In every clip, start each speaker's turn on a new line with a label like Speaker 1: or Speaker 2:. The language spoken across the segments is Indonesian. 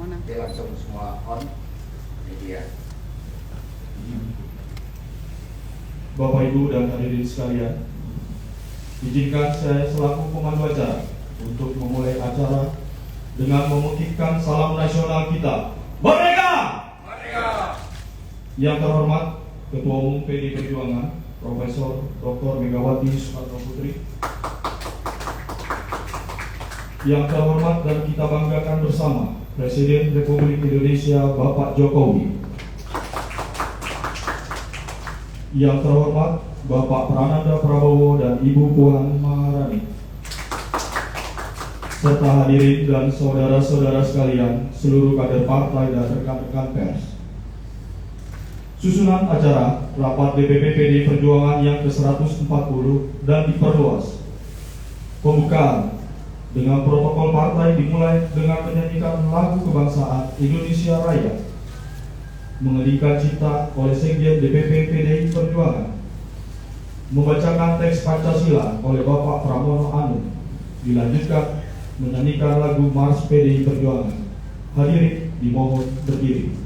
Speaker 1: Oke, langsung semua on media.
Speaker 2: Bapak Ibu dan hadirin sekalian, izinkan saya selaku pemandu acara untuk memulai acara dengan memukikkan salam nasional kita. Merdeka!
Speaker 3: Merdeka!
Speaker 2: Yang terhormat Ketua Umum PDI Perjuangan Profesor Dr. Megawati Soekarno Putri, yang terhormat dan kita banggakan bersama Presiden Republik Indonesia Bapak Jokowi, yang terhormat Bapak Prananda Prabowo dan Ibu Puan Maharani, serta hadirin dan saudara-saudara sekalian, seluruh kader partai dan rekan-rekan pers. Susunan acara rapat DPP PDI Perjuangan yang ke-140 dan diperluas. Pembukaan dengan protokol partai dimulai dengan menyanyikan lagu kebangsaan Indonesia Raya, mengenakan cipta oleh Sekjen DPP PDI Perjuangan, membacakan teks Pancasila oleh Bapak Pramono Anung, dilanjutkan menyanyikan lagu Mars PDI Perjuangan. Hadirin dimohon berdiri.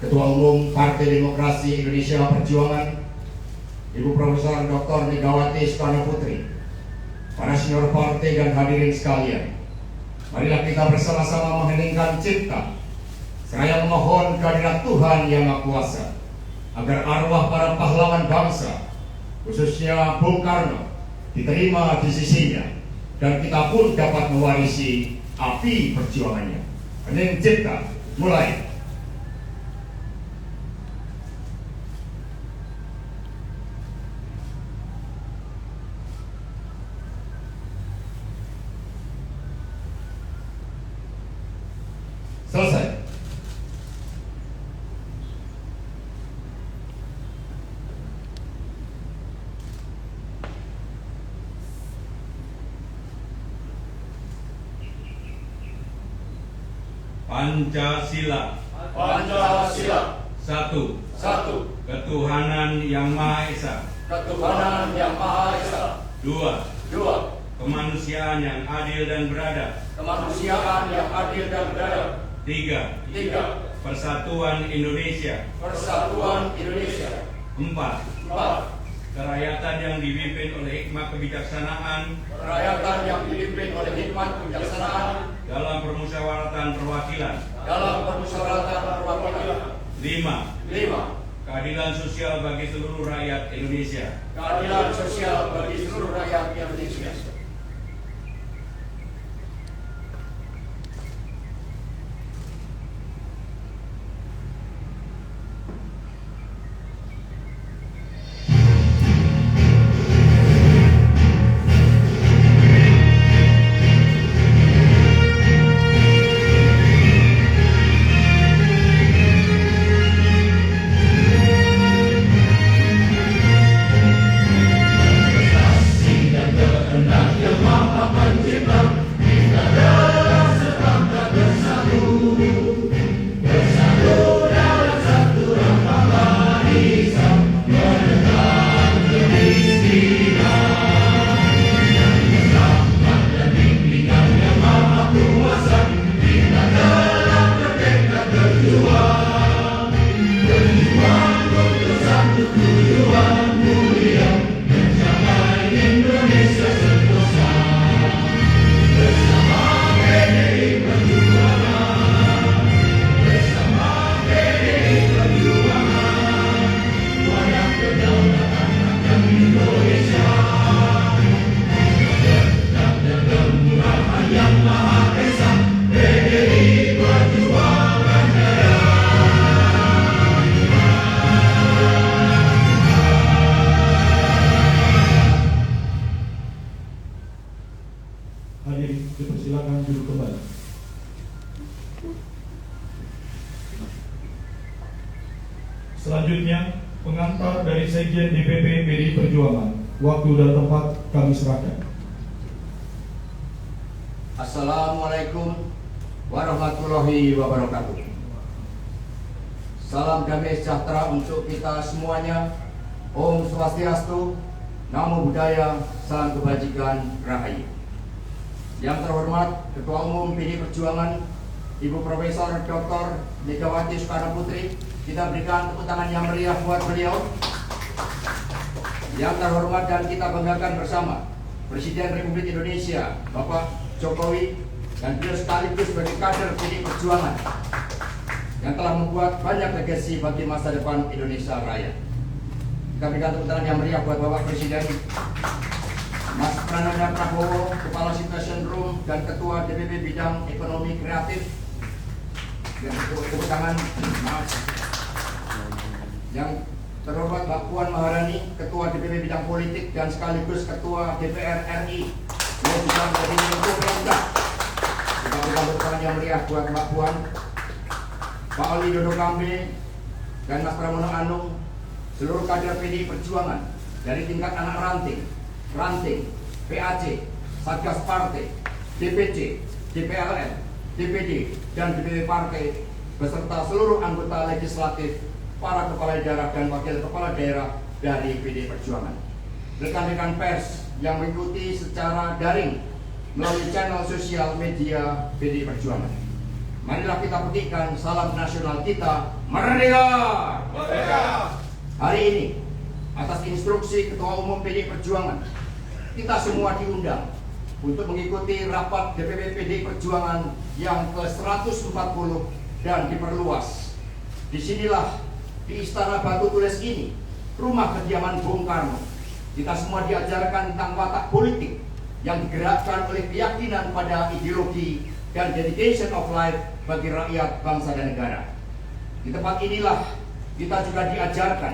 Speaker 1: Ketua Umum Partai Demokrasi Indonesia Perjuangan, Ibu Profesor Dr. Megawati Soekarno Putri, para senior partai dan hadirin sekalian, marilah kita bersama-sama mengheningkan cipta, seraya memohon kehadirat Tuhan Yang Maha Kuasa, agar arwah para pahlawan bangsa, khususnya Bung Karno, diterima di sisinya, dan kita pun dapat mewarisi api perjuangannya. Hening cipta, mulai. Selesai.
Speaker 3: Pancasila.
Speaker 4: Pancasila.
Speaker 3: Satu.
Speaker 4: Satu.
Speaker 3: Ketuhanan Yang Maha Esa.
Speaker 4: Ketuhanan Yang Maha Esa.
Speaker 3: Dua.
Speaker 4: Dua.
Speaker 3: Kemanusiaan yang adil dan beradab.
Speaker 4: Kemanusiaan yang adil dan beradab.
Speaker 3: Tiga.
Speaker 4: Tiga.
Speaker 3: Persatuan Indonesia.
Speaker 4: Persatuan Indonesia.
Speaker 3: Empat.
Speaker 4: Empat.
Speaker 3: Kerakyatan yang dipimpin oleh hikmat kebijaksanaan
Speaker 4: Kerakyatan yang dipimpin oleh hikmat kebijaksanaan
Speaker 3: dalam permusyawaratan perwakilan.
Speaker 4: dalam permusyawaratan perwakilan.
Speaker 3: Lima.
Speaker 4: Lima.
Speaker 3: Keadilan sosial bagi seluruh rakyat Indonesia.
Speaker 4: Keadilan sosial bagi seluruh rakyat Indonesia.
Speaker 2: Selanjutnya, pengantar dari Sekjen DPP PDI Perjuangan. Waktu dan tempat kami serahkan.
Speaker 1: Assalamualaikum warahmatullahi wabarakatuh. Salam damai sejahtera untuk kita semuanya. Om Swastiastu, Namo Buddhaya, salam kebajikan, Rahayu. Yang terhormat Ketua Umum PDI Perjuangan, Ibu Profesor Dr. Megawati Soekarno Putri, kita berikan tepuk tangan yang meriah buat beliau. Yang terhormat dan kita banggakan bersama Presiden Republik Indonesia Bapak Jokowi, dan beliau sekaligus sebagai kader PDI Perjuangan yang telah membuat banyak legasi bagi masa depan Indonesia Raya. Kita berikan tepuk tangan yang meriah buat Bapak Presiden Mas Prananda Prabowo, Kepala Situation Room dan Ketua DPP Bidang Ekonomi Kreatif. Dan tepuk tangan yang terhormat Mbak Puan Maharani, Ketua DPP Bidang Politik dan sekaligus Ketua DPR RI. Beliau juga menjadi Menko PMK. Kita berikan tepuk tangan yang meriah buat Mbak Puan, Pak Oli Dodo Kambe, dan Mas Pramono Anung, seluruh kader PDI Perjuangan dari tingkat anak ranting, PAC, Satgas Partai, DPC, DPLN, DPD, dan DPP Partai, beserta seluruh anggota legislatif, para kepala daerah dan wakil kepala daerah dari PDI Perjuangan. Rekan-rekan pers yang mengikuti secara daring melalui channel sosial media PDI Perjuangan. Marilah kita petikkan salam nasional kita, Merdeka! Merdeka! Hari ini, atas instruksi Ketua Umum PDI Perjuangan, kita semua diundang untuk mengikuti rapat DPP PDI Perjuangan yang ke-140 dan diperluas. Disinilah, di Istana Batu Tulis ini, rumah kediaman Bung Karno, kita semua diajarkan tentang watak politik yang digerakkan oleh keyakinan pada ideologi dan dedication of life bagi rakyat, bangsa, dan negara. Di tempat inilah kita juga diajarkan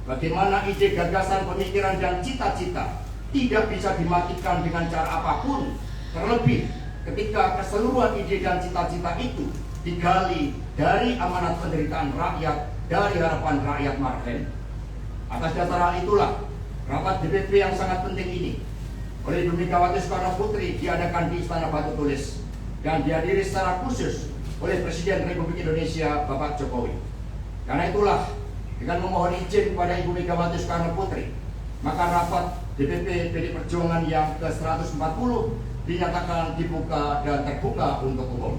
Speaker 1: bagaimana ide, gagasan, pemikiran, dan cita-cita tidak bisa dimatikan dengan cara apapun, terlebih ketika keseluruhan ide dan cita-cita itu digali dari amanat penderitaan rakyat, dari harapan rakyat marhen. Atas dasar hal itulah, rapat DPP yang sangat penting ini oleh Ibu Megawati Soekarno Putri diadakan di Istana Batu Tulis dan dihadiri secara khusus oleh Presiden Republik Indonesia Bapak Jokowi. Karena itulah, dengan memohon izin kepada Ibu Megawati Soekarno Putri, maka rapat DPP PDI Perjuangan yang ke-140 dinyatakan dibuka dan terbuka untuk umum.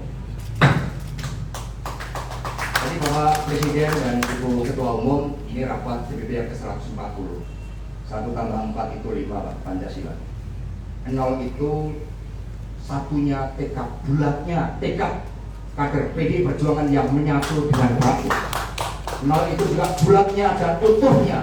Speaker 1: Jadi Bapak Presiden dan Ibu Ketua Umum, ini rapat DPP yang ke-140. 1 tambah 4 itu 5, Pak, Pancasila. 0 itu satunya tekad, bulatnya tekad kader PDI Perjuangan yang menyatu dengan baku. 0 itu juga bulatnya dan utuhnya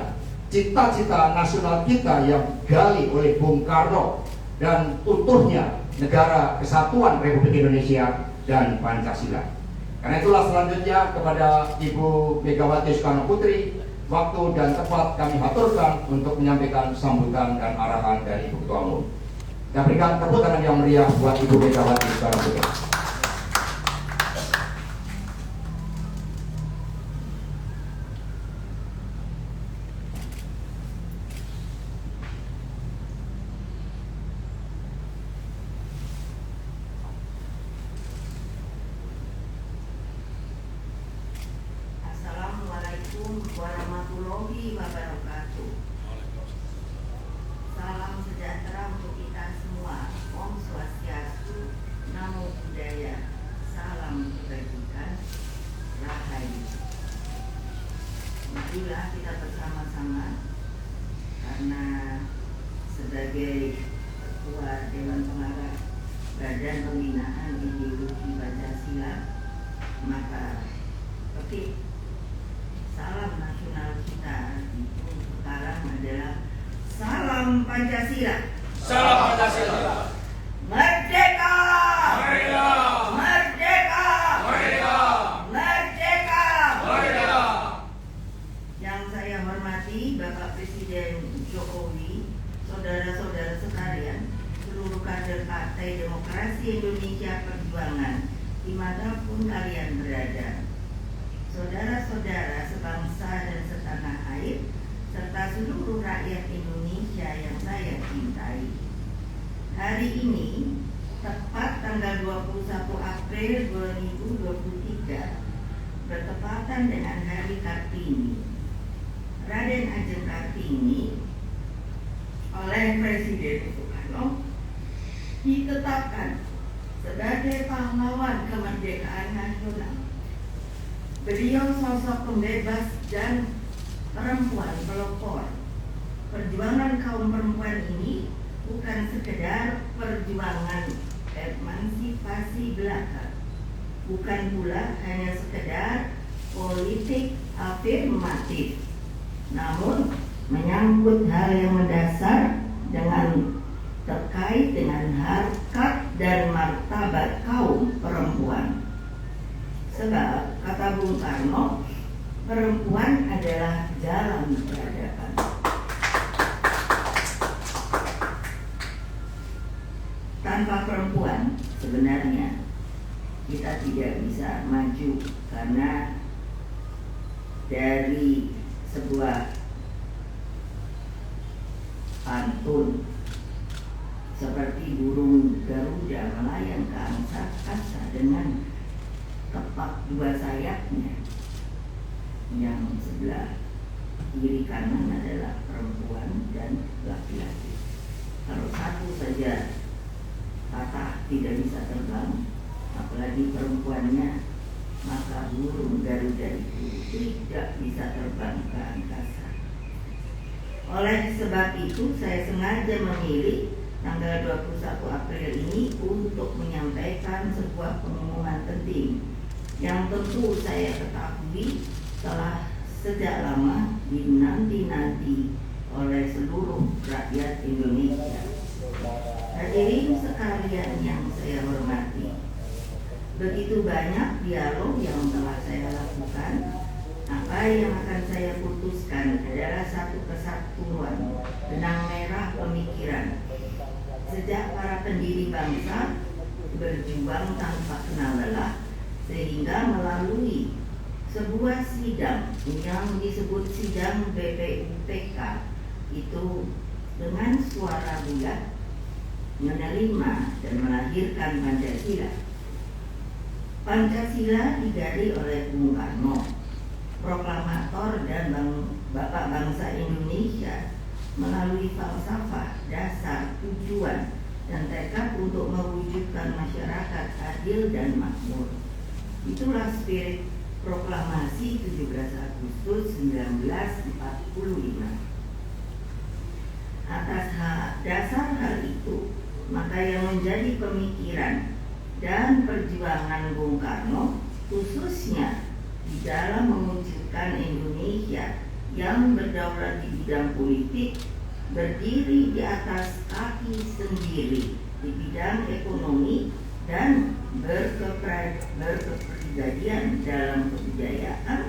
Speaker 1: cita-cita nasional kita yang digali oleh Bung Karno dan utuhnya negara kesatuan Republik Indonesia dan Pancasila. Karena itulah selanjutnya kepada Ibu Megawati Soekarno Putri, waktu dan tempat kami aturkan untuk menyampaikan sambutan dan arahan dari Ibu Ketua Umum. Kita berikan tepuk tangan yang meriah buat Ibu Megawati Soekarno Putri.
Speaker 5: Assalamualaikum warahmatullahi wabarakatuh. Salam sejahtera untuk kita semua. Om Swastiastu, Namo Buddhaya, salam kebajikan, Rahayu. Marilah kita bersama-sama, karena sebagai Ketua Dewan Pengarah Badan Pembinaan Ideologi Pancasila, maka petik salam nasional kita itu sekarang adalah salam Pancasila.
Speaker 4: Salam Pancasila.
Speaker 5: Merdeka!
Speaker 4: Merdeka!
Speaker 5: Merdeka!
Speaker 4: Merdeka!
Speaker 5: Merdeka!
Speaker 4: Merdeka!
Speaker 5: Yang saya hormati Bapak Presiden Jokowi, saudara-saudara sekalian, seluruh kader Partai Demokrasi Indonesia Perjuangan, di mana dimanapun kalian berada, saudara-saudara sebangsa dan setanah air, serta seluruh rakyat Indonesia yang saya cintai. Hari ini, tepat tanggal 21 April 2023, bertepatan dengan Hari Kartini. Raden Ajeng Kartini oleh Presiden Soekarno ditetapkan sebagai pahlawan kemerdekaan nasional. Beliau sosok pembebas dan perempuan pelopor. Perjuangan kaum perempuan ini bukan sekedar perjuangan emansipasi belaka, bukan pula hanya sekedar politik afirmatif, namun menyangkut hal yang mendasar terkait dengan harkat dan martabat kaum perempuan. Sebab kata Bung Karno, perempuan adalah jalan peradaban. Tanpa perempuan sebenarnya kita tidak bisa maju, karena dari sebuah pantun seperti burung Garuda melayang ke angkasa dengan tepat dua sayapnya, yang sebelah kiri kanan adalah perempuan dan laki-laki. Kalau satu saja patah tidak bisa terbang, apalagi perempuannya, maka burung Garuda itu tidak bisa terbang ke angkasa. Oleh sebab itu, saya sengaja memilih tanggal 21 April ini untuk menyampaikan sebuah pengumuman penting yang tentu saya ketahui telah sejak lama dinanti-nanti oleh seluruh rakyat Indonesia. Hadirin sekalian yang saya hormati, begitu banyak dialog yang telah saya lakukan. Apa yang akan saya putuskan adalah satu kesatuan benang merah pemikiran. Sejak para pendiri bangsa berjuang tanpa kenal lelah, sehingga melalui sebuah sidang yang disebut sidang BPUPK itu dengan suara bulat menerima dan melahirkan Pancasila. Pancasila digali oleh Bung Karno, proklamator dan Bapak bangsa Indonesia, melalui falsafah, dasar, tujuan, dan tekad untuk mewujudkan masyarakat adil dan makmur. Itulah spirit proklamasi 17 Agustus 1945. Atas dasar hal itu, maka yang menjadi pemikiran dan perjuangan Bung Karno, khususnya di dalam mewujudkan Indonesia yang berdaulat di bidang politik, berdiri di atas kaki sendiri di bidang ekonomi, dan berkepribadian dalam kebudayaan,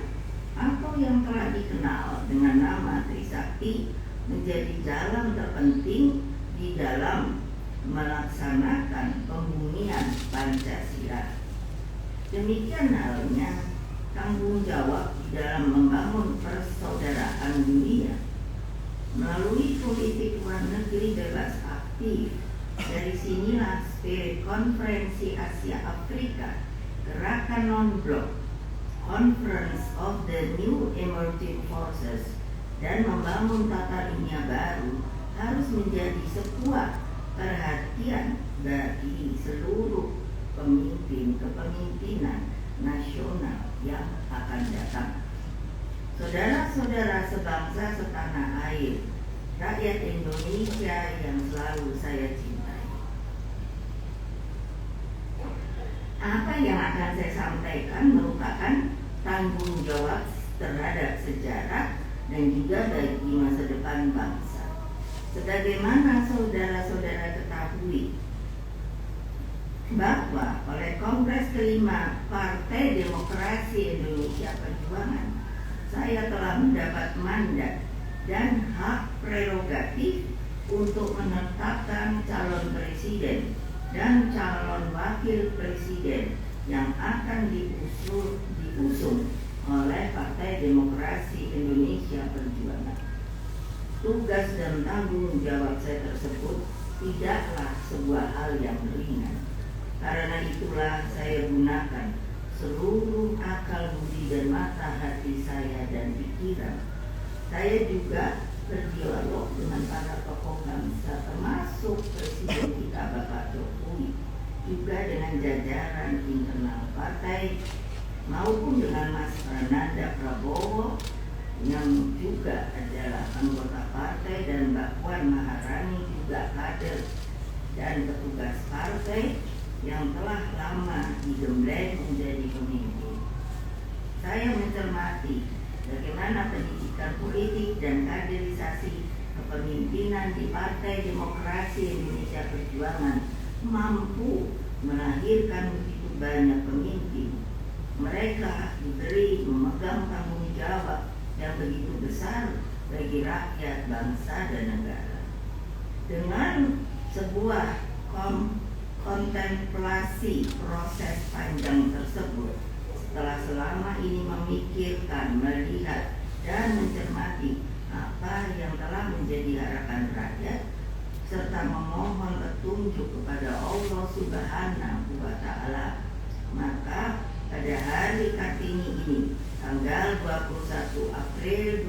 Speaker 5: atau yang telah dikenal dengan nama Trisakti, menjadi jalan terpenting di dalam melaksanakan pembumian Pancasila. Demikian halnya tanggung jawab di dalam membangun persaudaraan dunia melalui politik luar negeri bebas aktif. Dari sinilah spirit konferensi Asia Afrika, gerakan non-blok, Conference of the New Emerging Forces, dan membangun tata dunia baru harus menjadi sebuah perhatian bagi seluruh pemimpin kepemimpinan nasional yang akan datang. Saudara-saudara sebangsa setanah air, rakyat Indonesia yang selalu saya cintai, apa yang akan saya sampaikan merupakan tanggung jawab terhadap sejarah dan juga bagi masa depan bangsa. Sebagaimana saudara-saudara ketahui bahwa oleh Kongres kelima Partai Demokrasi Indonesia Perjuangan, saya telah mendapat mandat dan hak prerogatif untuk menetapkan calon presiden dan calon wakil presiden yang akan akan diusung oleh Partai Demokrasi Indonesia Perjuangan. Tugas dan tanggung jawab saya tersebut tidaklah sebuah hal yang ringan. Karena itulah saya gunakan seluruh akal budi dan mata hati saya dan pikiran. Saya juga berdialog dengan para tokoh bangsa, termasuk Presiden kita Bapak Jokowi, juga dengan jajaran internal partai maupun dengan Mas Prananda Prabowo yang juga adalah anggota partai, dan Mbak Puan Maharani juga kader dan petugas partai yang telah lama digembleng menjadi pemimpin. Saya mencermati bagaimana pendidikan politik dan kaderisasi kepemimpinan di Partai Demokrasi Indonesia Perjuangan mampu melahirkan begitu banyak pemimpin. Mereka diberi memegang tanggung jawab yang begitu besar bagi rakyat, bangsa, dan negara. Dengan sebuah kontemplasi proses panjang tersebut, setelah selama ini memikirkan, melihat, dan mencermati apa yang telah menjadi harapan rakyat, serta memohon petunjuk kepada Allah Subhanahu wa Ta'ala, maka pada hari Kartini ini, tanggal 21 April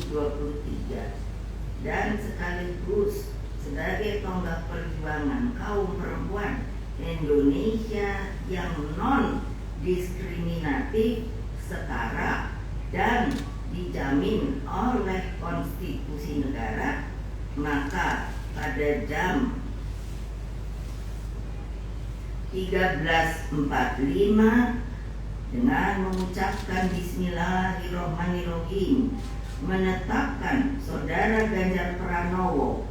Speaker 5: 2023, dan sekaligus sebagai tonggak perjuangan kaum perempuan Indonesia yang non-diskriminatif, setara, dan dijamin oleh konstitusi negara, maka pada jam 13.45 dengan mengucapkan Bismillahirrohmanirrohim, menetapkan Saudara Ganjar Pranowo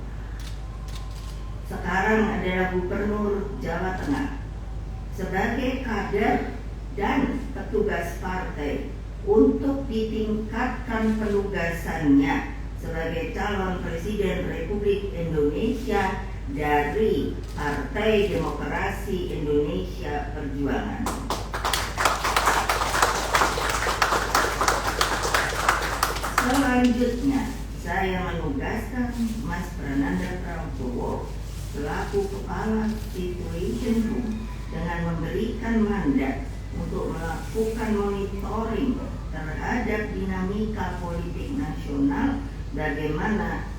Speaker 5: sekarang adalah Gubernur Jawa Tengah sebagai kader dan petugas partai untuk ditingkatkan penugasannya sebagai calon Presiden Republik Indonesia dari Partai Demokrasi Indonesia Perjuangan. Selanjutnya, saya menugaskan Mas Prananda Prabowo selaku Kepala Situation Room dengan memberikan mandat untuk melakukan monitoring terhadap dinamika politik nasional, bagaimana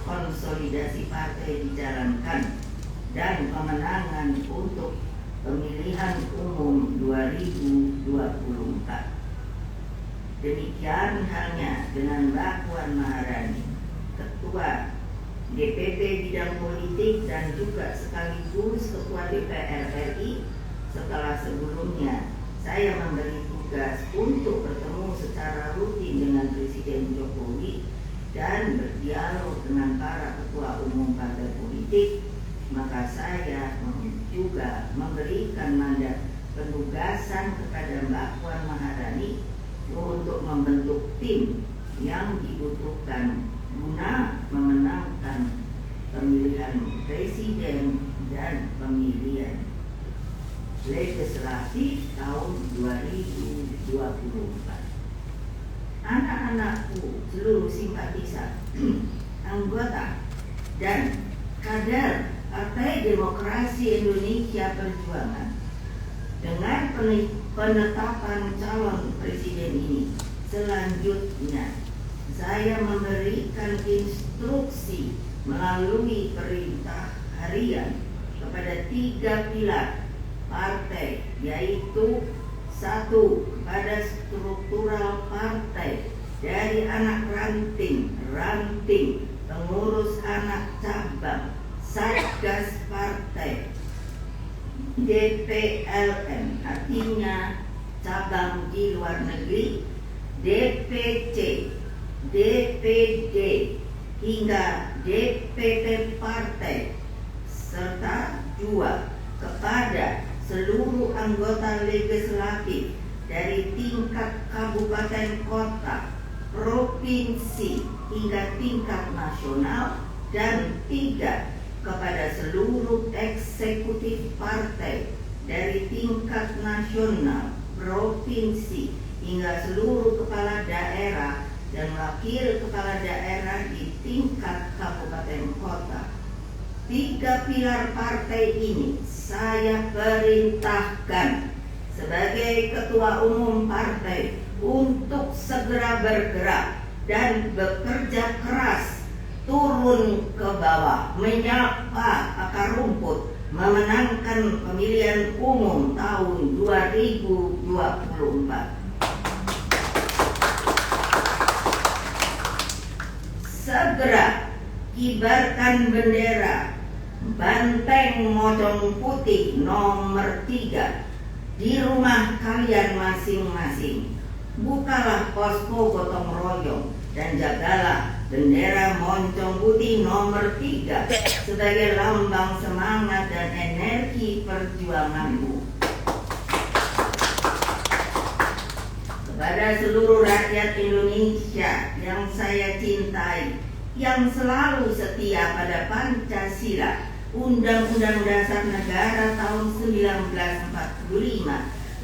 Speaker 5: konsolidasi partai dijalankan, dan pemenangan untuk pemilihan umum 2024. Demikian halnya dengan Mbak Puan Maharani, Ketua DPP Bidang Politik dan juga sekaligus Ketua DPR RI, setelah sebelumnya saya memberi tugas untuk bertemu secara rutin dengan Presiden Jokowi dan berdialog dengan para ketua umum partai politik, maka saya juga memberikan mandat penugasan kepada Mbak Puan Maharani untuk membentuk tim yang dibutuhkan guna memenangkan pemilihan presiden dan pemilihan legislatif tahun 2024. Anak-anakku, seluruh simpatisan, anggota dan kader Partai Demokrasi Indonesia Perjuangan, dengan penetapan calon presiden ini, selanjutnya saya memberikan instruksi melalui perintah harian kepada 3 pilar partai, yaitu 1. Pada struktural partai, dari anak ranting, pengurus anak cabang, satgas partai, DPLN, artinya cabang di luar negeri, DPC, DPD, hingga DPP partai, serta 2. Kepada seluruh anggota legislatif dari tingkat kabupaten kota, provinsi, hingga tingkat nasional, dan 3. Kepada seluruh eksekutif partai dari tingkat nasional, provinsi, hingga seluruh kepala daerah dan wakil kepala daerah di tingkat kabupaten kota. 3 pilar partai ini saya perintahkan sebagai ketua umum partai untuk segera bergerak dan bekerja keras, turun ke bawah, menyapa akar rumput, memenangkan pemilihan umum tahun 2024. Segera kibarkan bendera Banteng Mojong Putih nomor 3 di rumah kalian masing-masing. Bukalah posko gotong royong dan jagalah bendera Mojong Putih nomor 3 sebagai lambang semangat dan energi perjuanganmu. Kepada seluruh rakyat Indonesia yang saya cintai, yang selalu setia pada Pancasila, Undang-Undang Dasar Negara tahun 1945,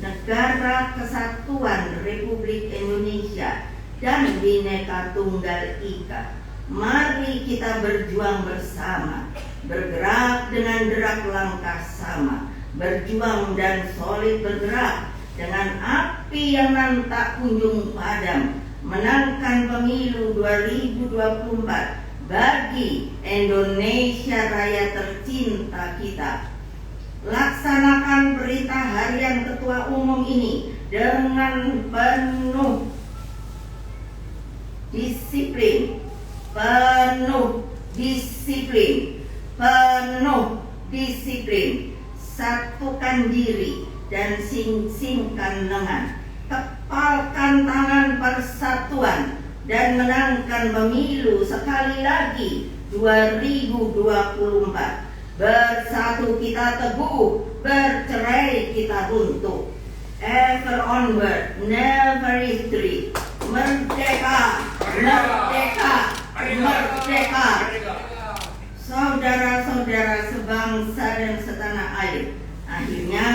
Speaker 5: Negara Kesatuan Republik Indonesia, dan Bhinneka Tunggal Ika. Mari kita berjuang bersama, bergerak dengan derap langkah sama, berjuang dan solid bergerak dengan api yang tak kunjung padam, menangkan pemilu 2024 bagi Indonesia Raya tercinta kita. Laksanakan perintah harian ketua umum ini dengan penuh disiplin, satukan diri dan singkan lengan, kepalkan tangan persatuan dan menangkan pemilu sekali lagi 2024. Bersatu kita teguh, bercerai kita runtuh. Ever onward, never retreat. Merdeka, merdeka, merdeka. Saudara-saudara sebangsa dan setanah air, akhirnya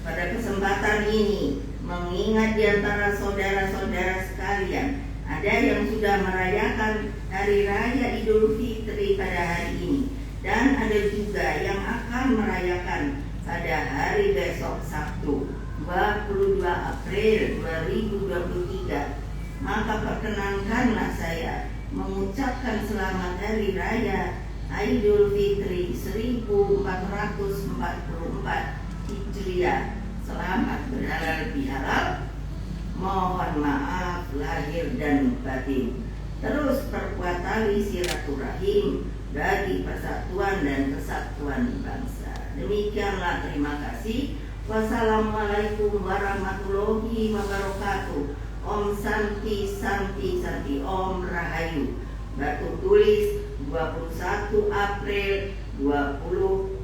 Speaker 5: pada kesempatan ini, mengingat di antara saudara-saudara sekalian, ada yang sudah merayakan Hari Raya Idul Fitri pada hari ini, dan ada juga yang akan merayakan pada hari besok Sabtu 22 April 2023. Maka perkenankanlah saya mengucapkan selamat Hari Raya Idul Fitri 1444 Hijriah. Selamat berhalal bihalal. Mohon maaf lahir dan batin. Terus perkuat tali silaturahim bagi persatuan dan kesatuan bangsa. Demikianlah, terima kasih. Wassalamualaikum warahmatullahi wabarakatuh. Om Santi Santi Santi, Om Rahayu. Batu tulis 21 April 2023.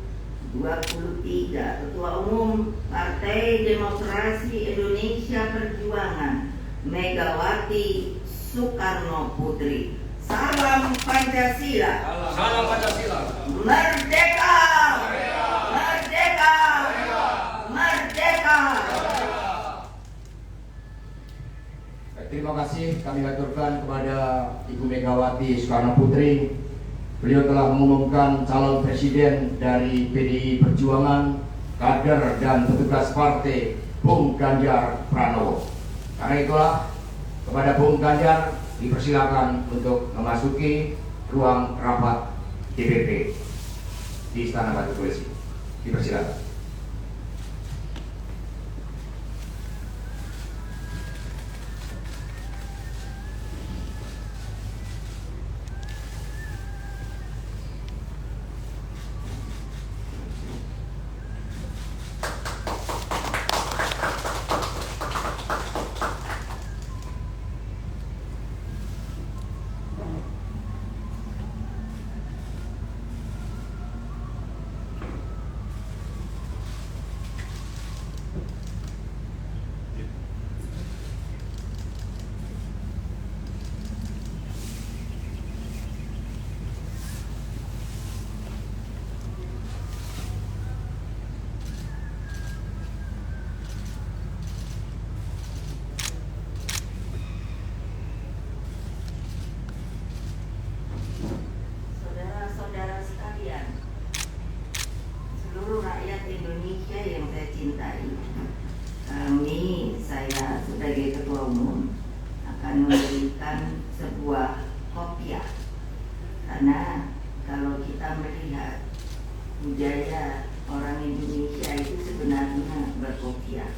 Speaker 5: Ketua Umum Partai Demokrasi Indonesia Perjuangan, Megawati Soekarno Putri. Salam Pancasila.
Speaker 4: Salam Pancasila.
Speaker 5: Merdeka. Merdeka. Merdeka.
Speaker 1: Terima kasih kami aturkan kepada Ibu Megawati Soekarno Putri. Beliau telah mengumumkan calon presiden dari PDI Perjuangan, kader dan petugas partai, Bung Ganjar Pranowo. Karena itulah kepada Bung Ganjar dipersilakan untuk memasuki ruang rapat DPP di Istana Batu Tulis. Dipersilakan.
Speaker 5: Umum akan memberikan sebuah kopiah, karena kalau kita melihat budaya orang Indonesia itu sebenarnya berkopiah,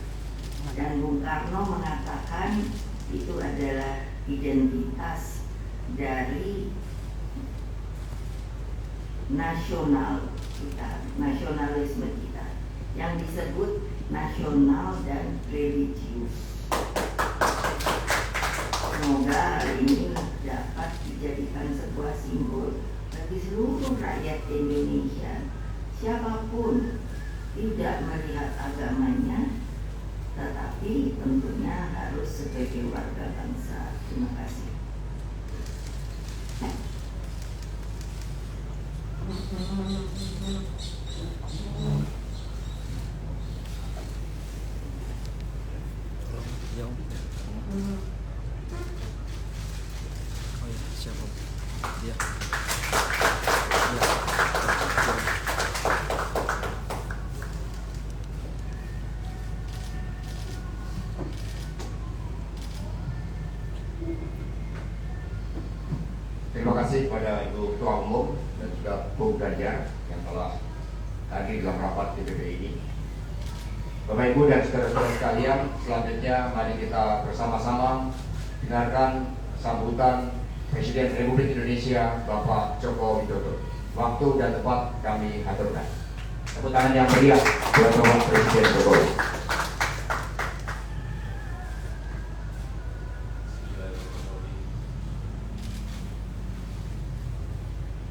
Speaker 5: dan Bung Karno mengatakan itu adalah identitas dari nasional kita, nasionalisme kita yang disebut nasional dan religius. Semoga hal ini dapat dijadikan sebuah simbol bagi seluruh rakyat Indonesia, siapapun, tidak melihat agamanya, tetapi tentunya harus sebagai warga bangsa. Terima kasih.
Speaker 6: Oh ya, siapa? Dia.
Speaker 1: Terima kasih kepada Ibu Ketua Umum dan juga Bung Ganjar yang telah hadir dalam rapat DPP ini. Bapak Ibu dan saudara-saudara sekalian, selanjutnya mari kita bersama-sama dengarkan sambutan Presiden Republik Indonesia Bapak Joko Widodo. Waktu dan tempat kami aturkan. Tepuk tangan yang meriah buat Bapak Presiden Jokowi.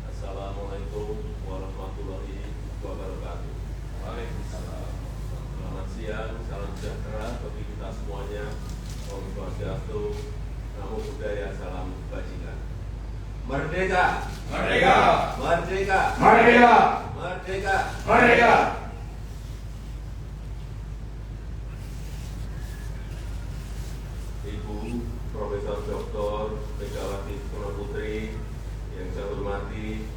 Speaker 7: Assalamualaikum warahmatullahi wabarakatuh. Waalaikumsalam. Selamat siang, salam sejahtera bagi kita semuanya. Om Swastiastu, Namo Buddhaya, salam kebajikan. Merdeka!
Speaker 4: Merdeka!
Speaker 7: Merdeka!
Speaker 4: Merdeka!
Speaker 7: Merdeka!
Speaker 4: Merdeka!
Speaker 7: Ibu Profesor Dr. Megawati Soekarno Putri yang saya hormati,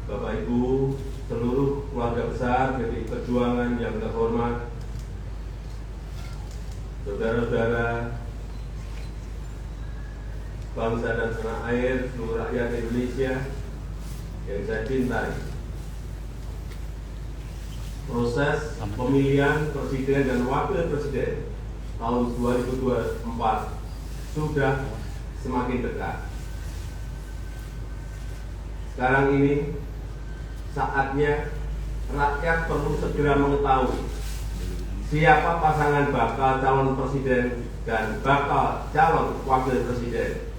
Speaker 7: Bapak Ibu, seluruh keluarga besar PDI Perjuangan yang terhormat, saudara-saudara bangsa dan tanah air, seluruh rakyat Indonesia yang saya cintai. Proses pemilihan presiden dan wakil presiden tahun 2024 sudah semakin dekat. Sekarang ini saatnya rakyat perlu segera mengetahui siapa pasangan bakal calon presiden dan bakal calon wakil presiden,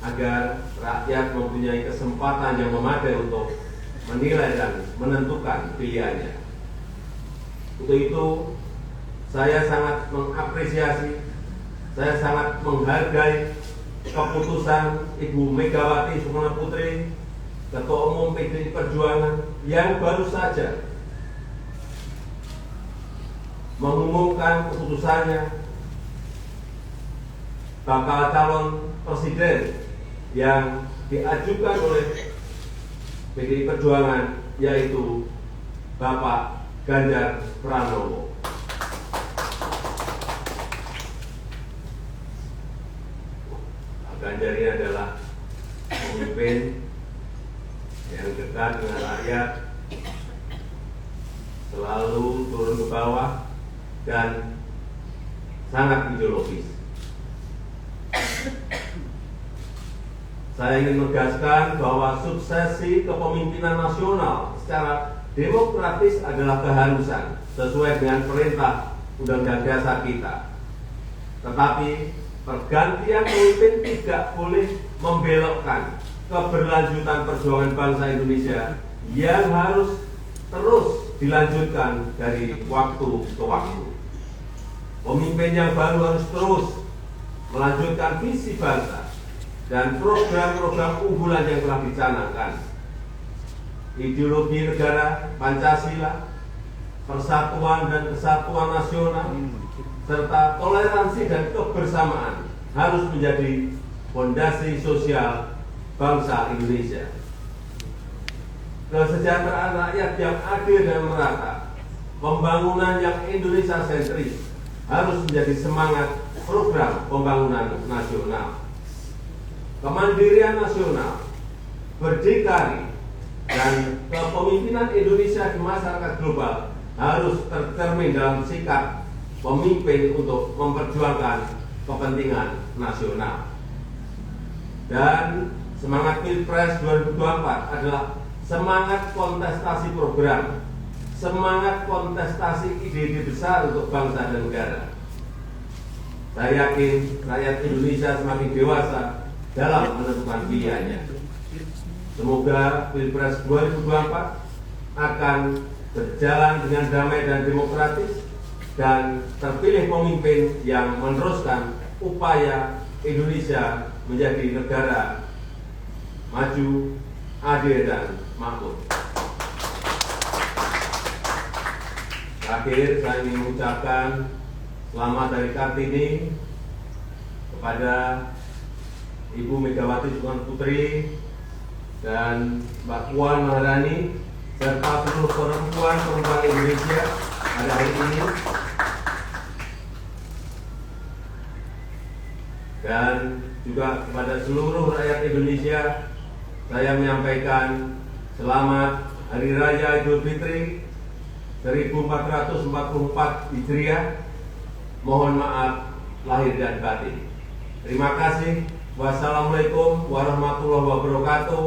Speaker 7: agar rakyat mempunyai kesempatan yang memadai untuk menilai dan menentukan pilihannya. Untuk itu, saya sangat mengapresiasi, saya sangat menghargai keputusan Ibu Megawati Soekarno Putri, Ketua Umum PDI Perjuangan, yang baru saja mengumumkan keputusannya bakal calon presiden yang diajukan oleh PDI Perjuangan, yaitu Bapak Ganjar Pranowo. Pak Ganjar ini adalah pemimpin yang dekat dengan rakyat, selalu turun ke bawah dan sangat ideologis. Saya ingin menegaskan bahwa suksesi kepemimpinan nasional secara demokratis adalah keharusan sesuai dengan perintah Undang-Undang Dasar kita. Tetapi pergantian pemimpin tidak boleh membelokkan keberlanjutan perjuangan bangsa Indonesia yang harus terus dilanjutkan dari waktu ke waktu. Pemimpin yang baru harus terus melanjutkan visi bangsa dan program-program unggulan yang telah dicanangkan. Ideologi negara Pancasila, persatuan dan kesatuan nasional, serta toleransi dan kebersamaan harus menjadi fondasi sosial bangsa Indonesia. kesejahteraan rakyat yang adil dan merata, pembangunan yang Indonesia sentris harus menjadi semangat program pembangunan nasional. Kemandirian nasional, berdikari, dan kepemimpinan Indonesia di masyarakat global harus tercermin dalam sikap pemimpin untuk memperjuangkan kepentingan nasional. Dan semangat Pilpres 2024 adalah semangat kontestasi program, semangat kontestasi ide-ide besar untuk bangsa dan negara. Saya yakin rakyat Indonesia semakin dewasa dalam menentukan pilihannya. Semoga Pilpres 2024 akan berjalan dengan damai dan demokratis, dan terpilih pemimpin yang meneruskan upaya Indonesia menjadi negara maju, adil, dan makmur. Terakhir, saya ingin mengucapkan selamat dari Kartini kepada Ibu Megawati Soekarno Putri dan Mbak Puan Maharani serta seluruh perempuan Indonesia pada hari ini. Dan juga kepada seluruh rakyat Indonesia, saya menyampaikan selamat Hari Raya Idul Fitri 1444 Hijriah. Mohon maaf lahir dan batin. Terima kasih. Wassalamualaikum warahmatullahi wabarakatuh.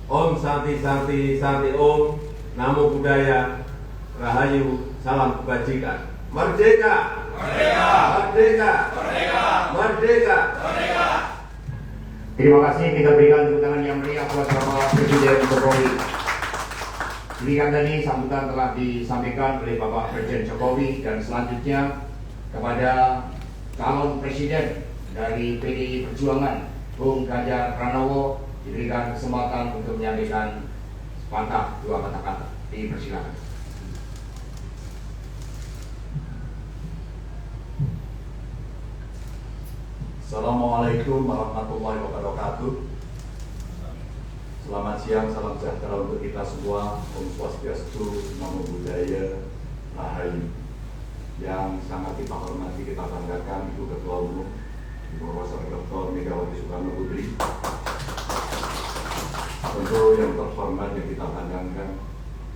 Speaker 7: Om Santi Santi Santi Om. Namo Buddhaya. Rahayu. Salam kebajikan. Merdeka! Merdeka! Merdeka! Merdeka! Merdeka! Merdeka!
Speaker 1: Terima kasih, kita berikan tepuk tangan yang meriah buat Bapak Presiden Jokowi. Demikian tadi sambutan telah disampaikan oleh Bapak Presiden Jokowi, dan selanjutnya kepada calon presiden dari PDI Perjuangan, Bung Ganjar Pranowo, diberikan kesempatan untuk menyampaikan sepatah dua kata-kata. Dipersilakan.
Speaker 8: Assalamualaikum warahmatullahi wabarakatuh. Selamat siang, salam sejahtera untuk kita semua. Om Swastiastu, Namo Buddhaya, Rahayu. Yang sangat kita hormati, kita banggakan Ibu Ketua Umum, Ibu Profesor Dr. Megawati Soekarno Putri. Tentu yang terhormat yang kita banggakan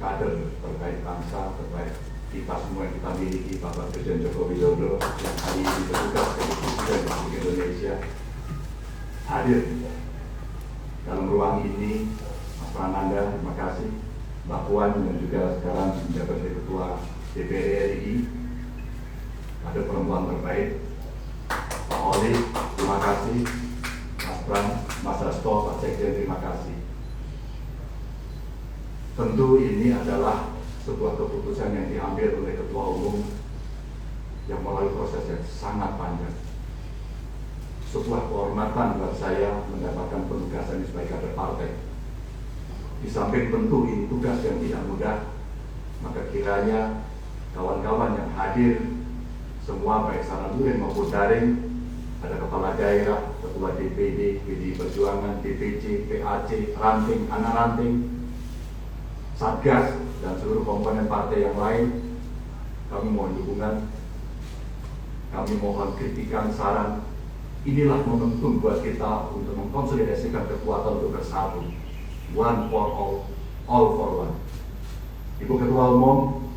Speaker 8: kader terbaik bangsa, terbaik kita semua yang kita miliki, Bapak Presiden Joko Widodo yang hari ini bertugas sebagai Presiden Republik Indonesia hadir dalam ruang ini. Mas Prananda, terima kasih. Mbak Puan dan juga sekarang menjabat sebagai Ketua DPR RI, ada perempuan terbaik. Pak Oli, terima kasih. Mas Pran, Mas Hasto, Pak Sekjen, terima kasih. Tentu ini adalah sebuah keputusan yang diambil oleh Ketua Umum yang melalui proses yang sangat panjang. Sebuah kehormatan buat saya mendapatkan penugasan sebagai kader partai. Di samping tentu ini tugas yang tidak mudah, maka kiranya kawan-kawan yang hadir semua baik secara luring maupun daring, ada kepala daerah, ketua DPD, PDI Perjuangan, DPC, PAC, ranting, anak ranting, Satgas, dan seluruh komponen partai yang lain. Kami mohon dukungan, kami mohon kritikan, saran. Inilah momentum buat kita untuk mengkonsolidasikan kekuatan untuk bersatu. One for all for one. Ibu Ketua Umum,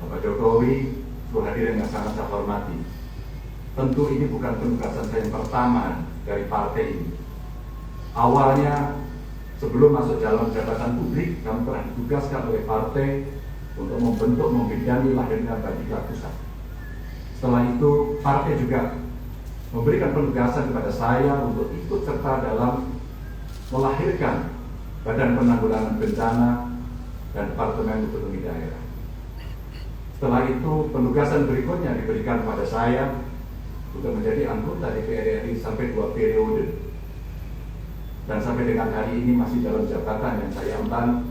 Speaker 8: Bapak Jokowi, seluruh hadirin yang sangat saya hormati. Tentu ini bukan penugasan saya yang pertama dari partai ini. Awalnya, sebelum masuk dalam jabatan publik, kami telah ditugaskan oleh partai untuk membentuk, membidangi lahirnya Badika Pusat. Setelah itu, partai juga memberikan penugasan kepada saya untuk ikut serta dalam melahirkan Badan Penanggulangan Bencana dan Departemen Otonomi Daerah. Setelah itu, penugasan berikutnya diberikan kepada saya untuk menjadi anggota DPR RI sampai 2 periode. Dan sampai dengan hari ini masih dalam jabatan yang saya emban.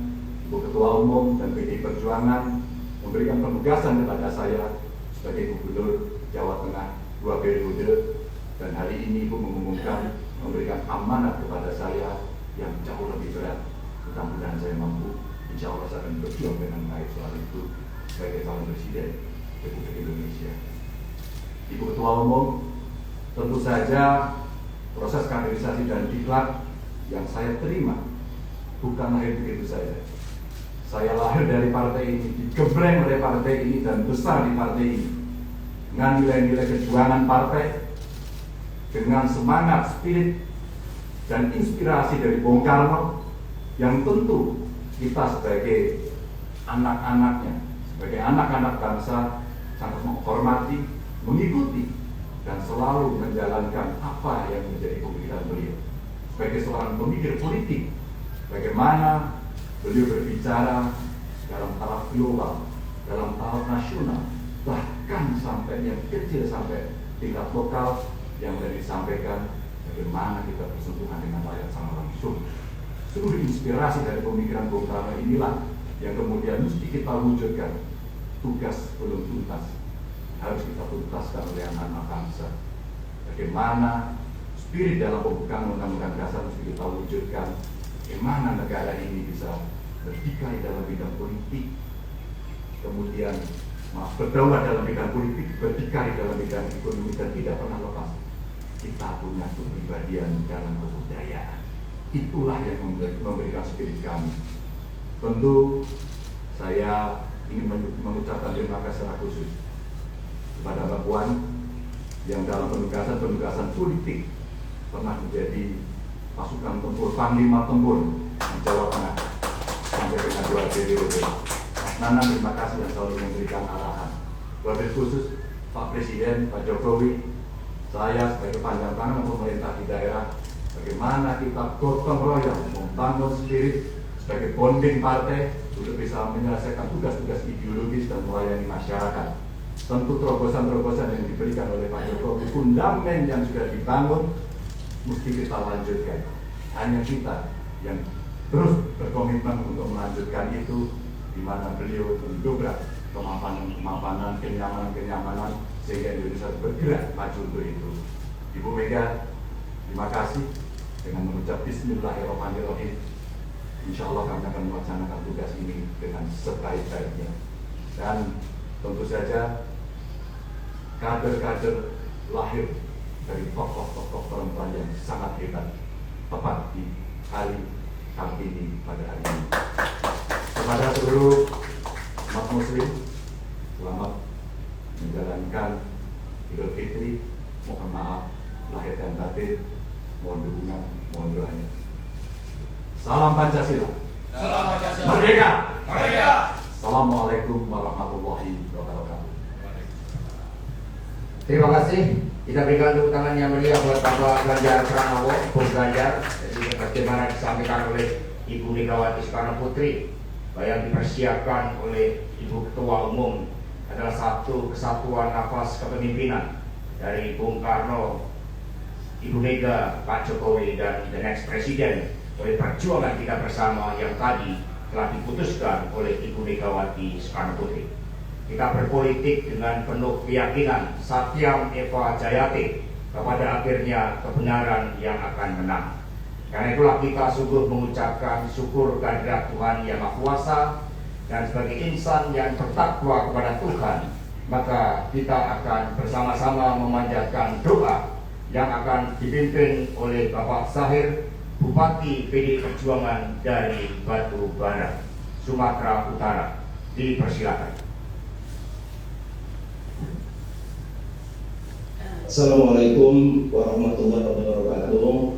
Speaker 8: Ibu Ketua Umum dan PDI Perjuangan memberikan penugasan kepada saya sebagai Gubernur Jawa Tengah 2 periode. Dan hari ini Ibu mengumumkan memberikan amanat kepada saya yang jauh lebih berat. Mudah-mudahan saya mampu insya Allah saya akan berjuang dengan baik soal itu sebagai calon presiden Republik Indonesia. Ibu Ketua Umum, tentu saja proses kaderisasi dan diklat yang saya terima bukan lahir begitu saja. Saya lahir dari partai ini, digembleng oleh partai ini dan besar di partai ini dengan nilai-nilai kejuangan partai, dengan semangat, spirit, dan inspirasi dari Bung Karno yang tentu kita sebagai anak-anaknya, sebagai anak-anak bangsa sangat menghormati, mengikuti, dan selalu menjalankan apa yang menjadi pemikiran beliau. Sebagai seorang pemikir politik, bagaimana beliau berbicara dalam taraf global, dalam taraf nasional, bahkan sampai yang kecil sampai tingkat lokal yang sudah disampaikan bagaimana kita bersentuhan dengan rakyat secara langsung. Seluruh inspirasi dari pemikiran Bung Karno inilah yang kemudian mesti kita wujudkan. Tugas belum tuntas, harus kita tuntaskan oleh anak-anak bangsa. Bagaimana spirit dalam pembukaan Undang-Undang Dasar mesti kita wujudkan. Bagaimana negara ini bisa berdikari dalam bidang politik, kemudian berdaulat dalam bidang politik, berdikari dalam bidang ekonomi, dan tidak pernah lepas kita punya kepribadian dalam kebudayaan. Itulah yang memberikan spirit kami. Tentu saya ingin mengucapkan terima kasih secara khusus kepada Mbak Puan yang dalam penugasan politik pernah menjadi pasukan tempur, panglima tempur di Jawa Tengah sampai dengan 2 periode. Mas Nana, terima kasih yang selalu memberikan arahan. Wabil khusus Pak Presiden, Pak Jokowi, saya sebagai panjang tangan pemerintah di daerah, bagaimana kita gotong royong membangun spirit sebagai bonding partai untuk bisa menyelesaikan tugas-tugas ideologis dan melayani masyarakat. Tentu terobosan-terobosan yang diberikan oleh Pak Jokowi, fundament yang sudah dibangun mesti kita lanjutkan. Hanya kita yang terus berkomitmen untuk melanjutkan itu, di mana beliau mendobrak kemapanan, kenyamanan, sehingga Indonesia bergerak maju untuk itu. Ibu Mega, terima kasih. Dengan mengucap Bismillahirrahmanirrahim, insya Allah kami akan melaksanakan tugas ini dengan sebaik-baiknya. Dan tentu saja kader-kader lahir dari tokoh-tokoh perempuan yang sangat hebat tepat di hari Kartini pada hari ini. Kepada seluruh umat muslim, selamat menjalankan Idul Fitri. Mohon maaf lahir dan batin, mohon dukungan, mohon doanya. Salam Pancasila.
Speaker 4: Salam Pancasila.
Speaker 8: Merdeka.
Speaker 4: Merdeka.
Speaker 8: Assalamualaikum warahmatullahi wabarakatuh.
Speaker 1: Terima kasih. Kita berikan tepuk tangan yang meriah buat Bapak Ganjar Pranowo, Bung Ganjar. Jadi bagaimana disampaikan oleh Ibu Megawati Soekarno Putri, yang dipersiapkan oleh Ibu Ketua Umum adalah satu kesatuan nafas kepemimpinan dari Bung Karno, Ibu Mega, Pak Jokowi, dan the next Presiden, oleh perjuangan kita bersama yang tadi telah diputuskan oleh Ibu Megawati Soekarno Putri. Kita berpolitik dengan penuh keyakinan Satyam Eva Jayate, kepada akhirnya kebenaran yang akan menang. Karena itulah kita sungguh mengucapkan syukur kehadirat Tuhan Yang Maha Kuasa, dan sebagai insan yang bertakwa kepada Tuhan, maka kita akan bersama-sama memanjatkan doa yang akan dipimpin oleh Bapak Zahir, Bupati PD Perjuangan dari Batu Bara, Sumatera Utara. Dipersilakan.
Speaker 9: Assalamualaikum warahmatullahi wabarakatuh.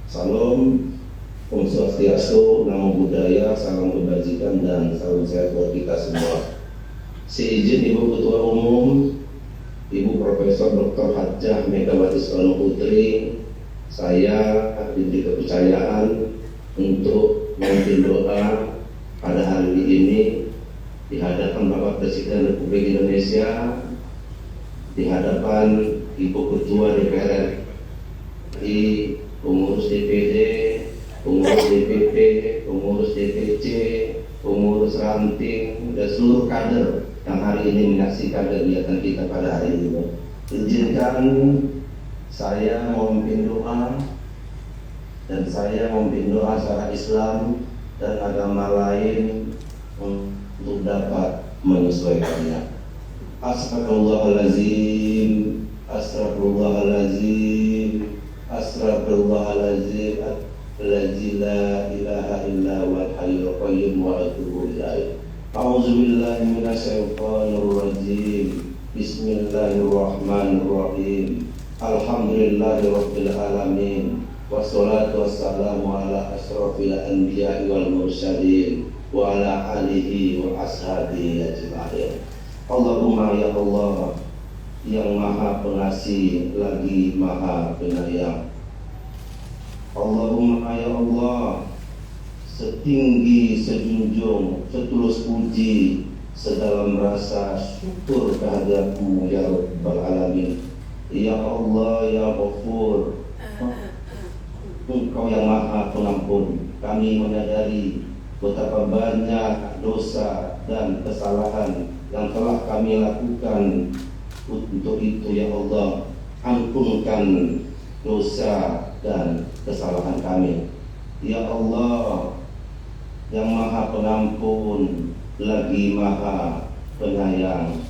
Speaker 9: Salam, Om Swastiastu, Namo Buddhaya, salam kebajikan dan salam sehat buat kita semua. Seizin Ibu Ketua Umum, Ibu Profesor Dr. Hajah Megawati Soekarno Putri, saya diberi kepercayaan untuk memimpin doa pada hari ini di hadapan Bapak Presiden Republik Indonesia, di hadapan Ibu Ketua DPR RI, pengurus DPD, pengurus DPP, pengurus DPC, pengurus ranting, dan seluruh kader yang hari ini menyaksikan kegiatan kita pada hari ini. Izinkan saya memimpin doa, dan saya memimpin doa secara Islam dan agama lain untuk dapat menyesuaikannya. Astagfirullahaladzim, astagfirullahaladzim, astagfirullahaladzim, alladzi la ilaha illa huwal hayyul qayyum wa atubu ilaih. A'udzubillahi minasyaitonir rajim. Bismillahirrahmanirrahim. Alhamdulillahirabbil alamin. Wassalatu wassalamu ala asyrafil anbiya'i wal mursalin wa ala alihi wa ashabihi ajma'in. Allahumma ya Allah yang maha pengasih lagi maha penyayang. Allahumma ya Allah setinggi sejunjung setulus puji sedalam rasa syukur kehadiratmu ya Rabbal Alamin. Ya Allah ya Ghafur, Engkau yang maha pengampun. Kami menyadari betapa banyak dosa dan kesalahan yang telah kami lakukan. Untuk itu ya Allah, ampunkan dosa dan kesalahan kami. Ya Allah yang maha pengampun lagi maha penyayang,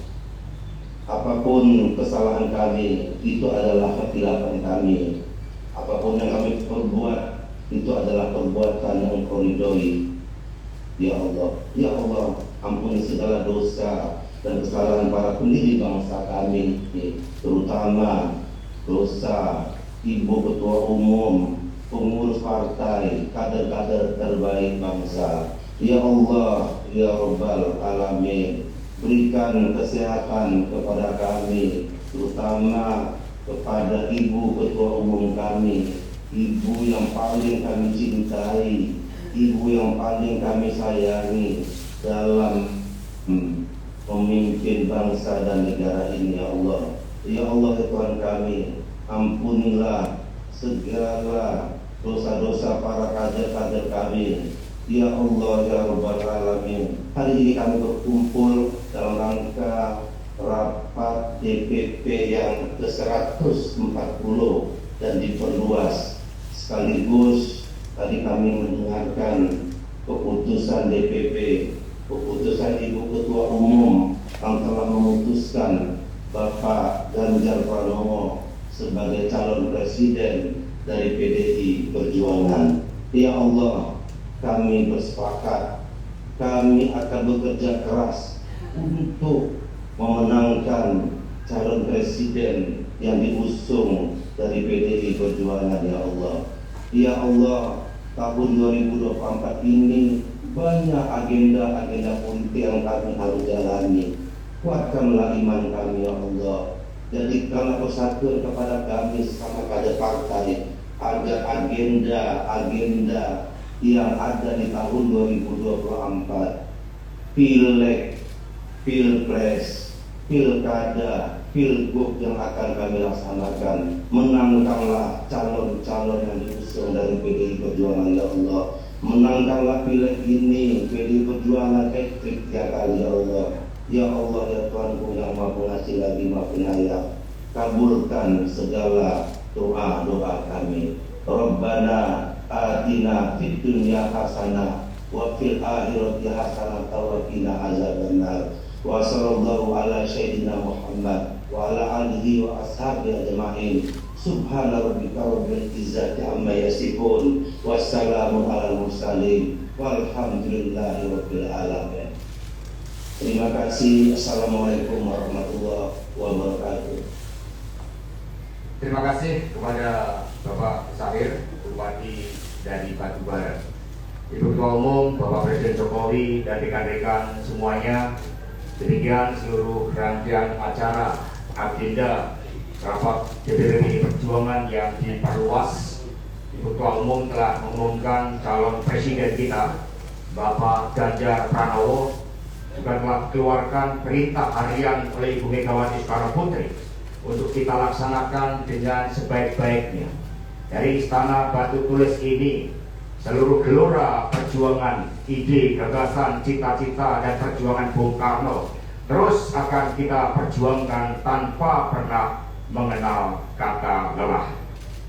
Speaker 9: apapun kesalahan kami itu adalah kesilapan kami. Apapun yang kami perbuat itu adalah perbuatan yang Engkau ridhoi. Ya Allah, ampuni segala dosa dan kesalahan para pendiri bangsa kami, terutama dosa Ibu Ketua Umum, pengurus partai, kader-kader terbaik bangsa. Ya Allah, ya Rabbal Alamin, berikan kesehatan kepada kami, terutama kepada Ibu Ketua Umum kami, Ibu yang paling kami cintai, Ibu yang paling kami sayangi dalam memimpin bangsa dan negara ini. Ya Allah, ya Allah ya Tuhan kami, ampunilah segala dosa-dosa para kader-kader kami. Ya Allah ya Rabbal Alamin, hari ini kami berkumpul dalam rangka rapat DPP yang ke-140 dan diperluas. Sekaligus tadi kami mendengarkan keputusan DPP, keputusan Ibu Ketua Umum yang telah memutuskan Bapak Ganjar Pranowo sebagai calon presiden dari PDI Perjuangan. Ya Allah, kami bersepakat, kami akan bekerja keras untuk memenangkan calon presiden yang diusung dari PDI Perjuangan. Ya Allah, ya Allah, tahun 2024 ini banyak agenda-agenda politik yang kami harus jalani. Kuatkanlah iman kami ya Allah. Jadikanlah persatuan kepada kami sama kader partai agar agenda-agenda yang ada di tahun 2024, pileg, pilpres, pilkada, pilgub yang akan kami laksanakan, menangkanlah calon-calon yang diusung dari PDI Perjuangan ya Allah. Menangkanlah pileg ini PDI Perjuangan hat-trick 3 kali ya Allah. Ya Allah ya Tuhanku yang maha pengasih lagi maha penyayang, kabulkan segala doa-doa kami. Rabbana atina fid dunya hasanah wa fil akhirati hasanah wa qina azabannar. Wa sallallahu ala sayyidina Muhammad wa ala alihi wa ashabihi ajma'in. Subhana rabbika rabbil izzati amma yasifun, wassalamu alal mursalin, walhamdulillahi rabbil alamin. Terima kasih. Assalamualaikum warahmatullahi wabarakatuh.
Speaker 1: Terima kasih kepada Bapak Sahir, Bupati dari Batubara, Ibu Ketua Umum, Bapak Presiden Jokowi, dan rekan-rekan semuanya. Demikian seluruh rangkaian acara agenda rapat DPP Perjuangan yang diperluas. Ibu Ketua Umum telah mengumumkan calon presiden kita, Bapak Ganjar Pranowo, juga telah keluarkan perintah harian oleh Ibu Megawati Soekarno Putri untuk kita laksanakan dengan sebaik-baiknya. Dari Istana Batu Tulis ini, seluruh gelora perjuangan, ide, gagasan, cita-cita, dan perjuangan Bung Karno terus akan kita perjuangkan tanpa pernah mengenal kata lelah.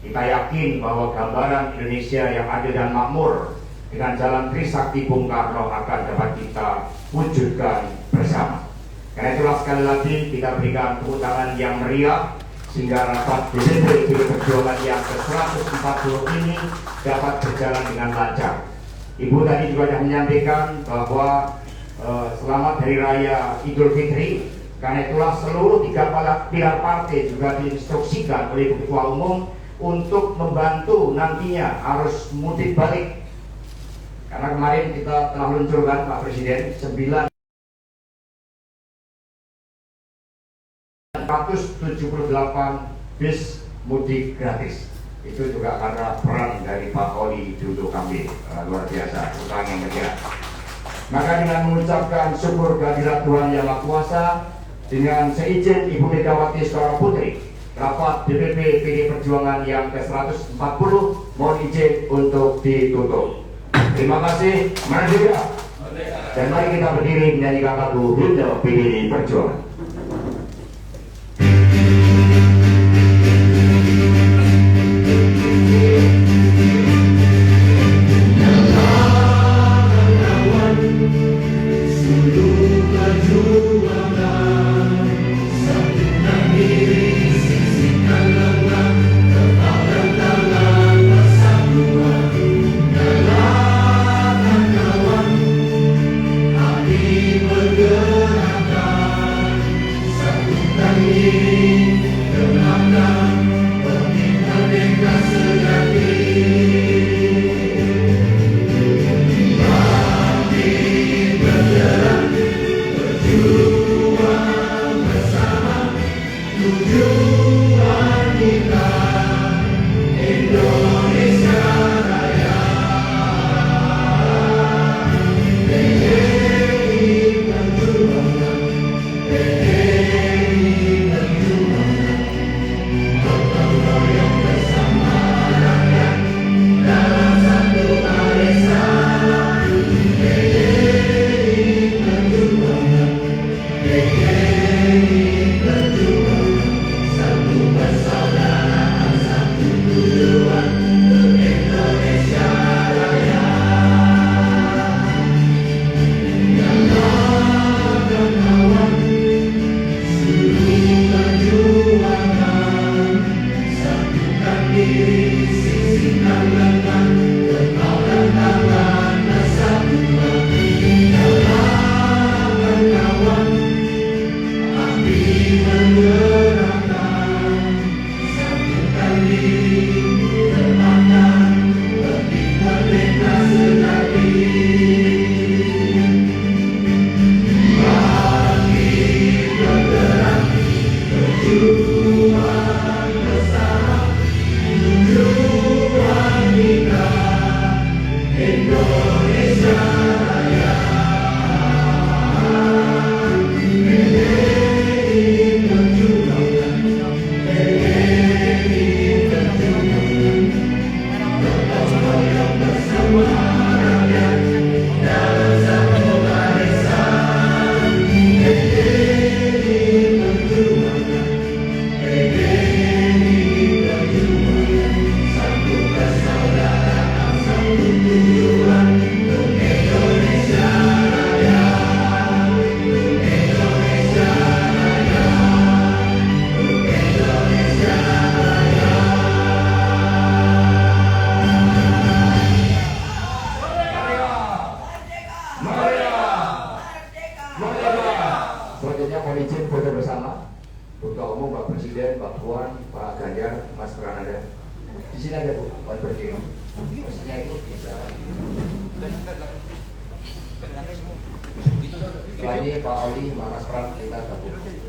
Speaker 1: Kita yakin bahwa gambaran Indonesia yang adil dan makmur, dengan jalan Trisakti Bung Karno akan dapat kita wujudkan bersama. Karena itulah sekali lagi kita berikan tepuk tangan yang meriah sehingga rapat DPP PDI Perjuangan yang ke-140 ini dapat berjalan dengan lancar. Ibu tadi juga sudah menyampaikan bahwa selamat Hari Raya Idul Fitri. Karena itulah seluruh 3 pilar partai juga diinstruksikan oleh Ketua Umum untuk membantu nantinya arus mudik balik. Karena kemarin kita telah luncurkan Pak Presiden 978 bis mudik gratis. Itu juga karena peran dari Pak Oli Dodo Kamil, luar biasa, utang yang bergerak. Maka dengan mengucapkan syukur kehadirat Tuhan Yang Maha Kuasa, dengan seizin Ibu Megawati Soekarno Putri, rapat DPP PDI Perjuangan yang ke-140 mohon izin untuk ditutup. Terima kasih, merdeka. Dan mari kita berdiri menyanyikan lagu Himne PDI Perjuangan. Setelah ini Pak Oli, Mas Pram, kita gabung.